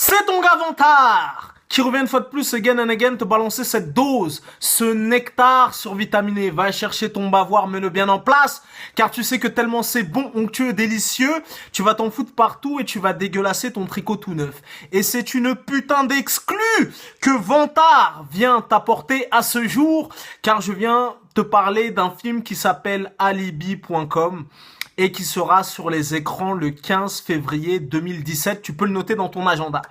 C'est ton gars Vantard qui revient une fois de plus again and again te balancer cette dose, ce nectar survitaminé. Va chercher ton bavoir, mets-le bien en place, car tu sais que tellement c'est bon, onctueux, délicieux, tu vas t'en foutre partout et tu vas dégueulasser ton tricot tout neuf. Et c'est une putain d'exclu que Vantard vient t'apporter à ce jour, car je viens te parler d'un film qui s'appelle Alibi.com et qui sera sur les écrans le 15 février 2017. Tu peux le noter dans ton agenda.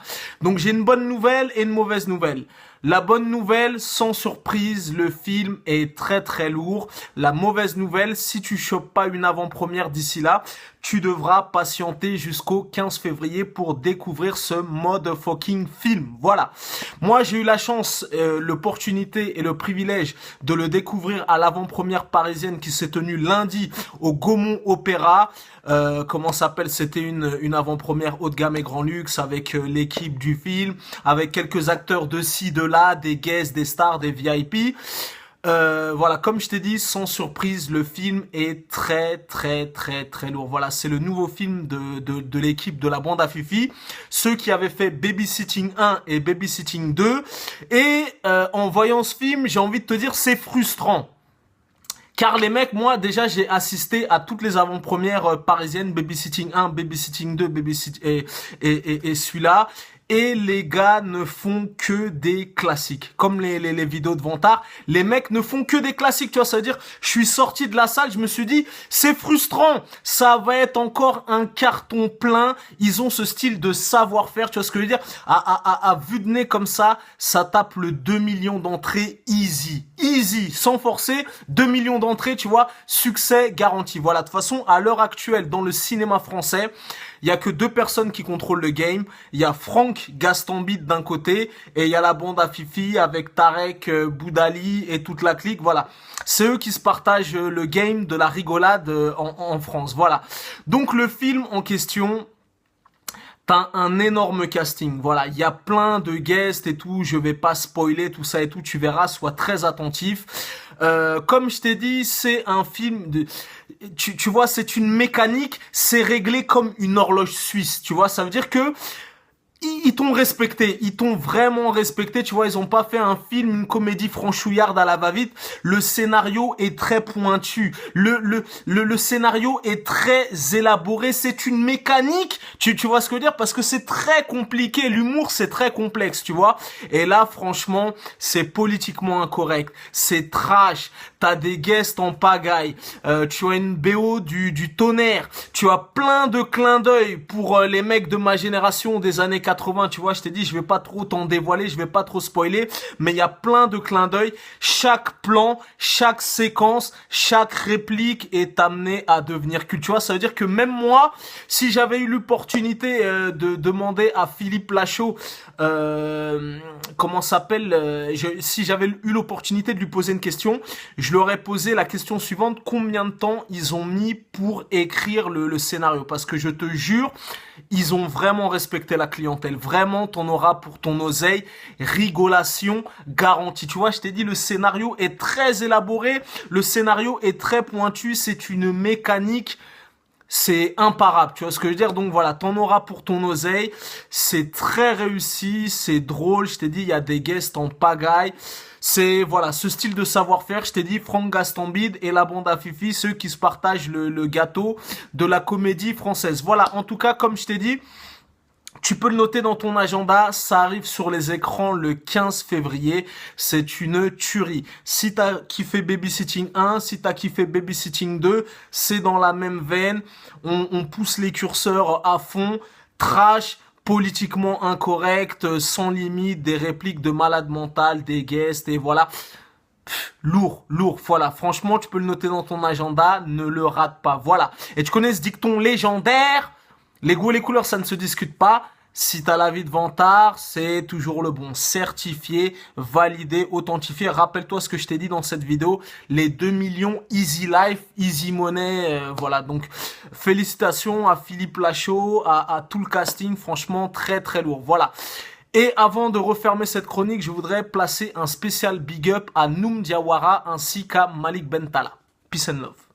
Donc j'ai une bonne nouvelle et une mauvaise nouvelle. La bonne nouvelle, sans surprise, le film est très très lourd. La mauvaise nouvelle, si tu chopes pas une avant-première d'ici là, tu devras patienter jusqu'au 15 février pour découvrir ce motherfucking film. Voilà. Moi, j'ai eu la chance, l'opportunité et le privilège de le découvrir à l'avant-première parisienne qui s'est tenue lundi au Gaumont Opéra. Comment s'appelle? C'était une avant-première haut de gamme et grand luxe avec l'équipe du film, avec quelques acteurs de ci, de là, des guests, des stars, des VIP. Voilà, comme je t'ai dit, sans surprise, le film est très lourd. Voilà, c'est le nouveau film de l'équipe de la bande à Fifi, ceux qui avaient fait Babysitting 1 et Babysitting 2. Et en voyant ce film, j'ai envie de te dire, c'est frustrant. Car les mecs, moi, déjà, j'ai assisté à toutes les avant-premières parisiennes, Babysitting 1, Babysitting 2, et celui-là. Et les gars ne font que des classiques. Comme les vidéos de Vantard, les mecs ne font que des classiques, tu vois. Ça veut dire, je suis sorti de la salle, je me suis dit, c'est frustrant. Ça va être encore un carton plein. Ils ont ce style de savoir-faire, tu vois ce que je veux dire. À vue de nez comme ça tape le 2 millions d'entrées easy. Easy, sans forcer, 2 millions d'entrées, tu vois, succès garanti. Voilà, de toute façon, à l'heure actuelle, dans le cinéma français, il y a que deux personnes qui contrôlent le game. Il y a Franck Gastambide d'un côté et il y a la bande à Fifi avec Tarek, Boudali et toute la clique. Voilà, c'est eux qui se partagent le game de la rigolade en France. Voilà, donc le film en question, t'as un énorme casting, voilà, il y a plein de guests et tout, je vais pas spoiler tout ça et tout, tu verras, sois très attentif. Comme je t'ai dit, c'est un film de... Tu vois, c'est une mécanique, c'est réglé comme une horloge suisse, tu vois, ça veut dire que ils t'ont respecté, ils t'ont vraiment respecté, tu vois, ils ont pas fait un film, une comédie franchouillarde à la va-vite. Le scénario est très pointu, le scénario est très élaboré, c'est une mécanique, tu vois ce que je veux dire, parce que c'est très compliqué, l'humour c'est très complexe, tu vois, et là franchement, c'est politiquement incorrect, c'est trash, t'as des guests en pagaille, tu as une BO du tonnerre, tu as plein de clins d'œil pour les mecs de ma génération des années 80, tu vois, je t'ai dit, je vais pas trop t'en dévoiler, je vais pas trop spoiler, mais il y a plein de clins d'œil. Chaque plan, chaque séquence, chaque réplique est amenée à devenir culte. Tu vois, ça veut dire que même moi, si j'avais eu l'opportunité de demander à Philippe Lachaud, comment s'appelle, si j'avais eu l'opportunité de lui poser une question, je lui aurais posé la question suivante: combien de temps ils ont mis pour écrire le scénario? Parce que je te jure, ils ont vraiment respecté la clientèle. Vraiment, t'en auras pour ton oseille. Rigolation garantie. Tu vois, je t'ai dit, le scénario est très élaboré. Le scénario est très pointu. C'est une mécanique. C'est imparable, tu vois ce que je veux dire? Donc voilà, t'en auras pour ton oseille. C'est très réussi, c'est drôle. Je t'ai dit, il y a des guests en pagaille. C'est, voilà, ce style de savoir-faire. Je t'ai dit, Franck Gastambide et la bande à Fifi, ceux qui se partagent le gâteau de la comédie française. Voilà, en tout cas, comme je t'ai dit, tu peux le noter dans ton agenda, ça arrive sur les écrans le 15 février, c'est une tuerie. Si t'as kiffé Babysitting 1, si t'as kiffé Babysitting 2, c'est dans la même veine, on pousse les curseurs à fond, trash, politiquement incorrect, sans limite, des répliques de malade mental, des guests, et voilà. Lourd, voilà, franchement, tu peux le noter dans ton agenda, ne le rate pas, voilà. Et tu connais ce dicton légendaire? Les goûts et les couleurs, ça ne se discute pas. Si t'as l'avis de Vantard, c'est toujours le bon. Certifié, validé, authentifié. Rappelle-toi ce que je t'ai dit dans cette vidéo. Les 2 millions easy life, easy money. Voilà, donc félicitations à Philippe Lachaud, à tout le casting. Franchement, très lourd. Voilà. Et avant de refermer cette chronique, je voudrais placer un spécial big up à Noum Diawara ainsi qu'à Malik Bentala. Peace and love.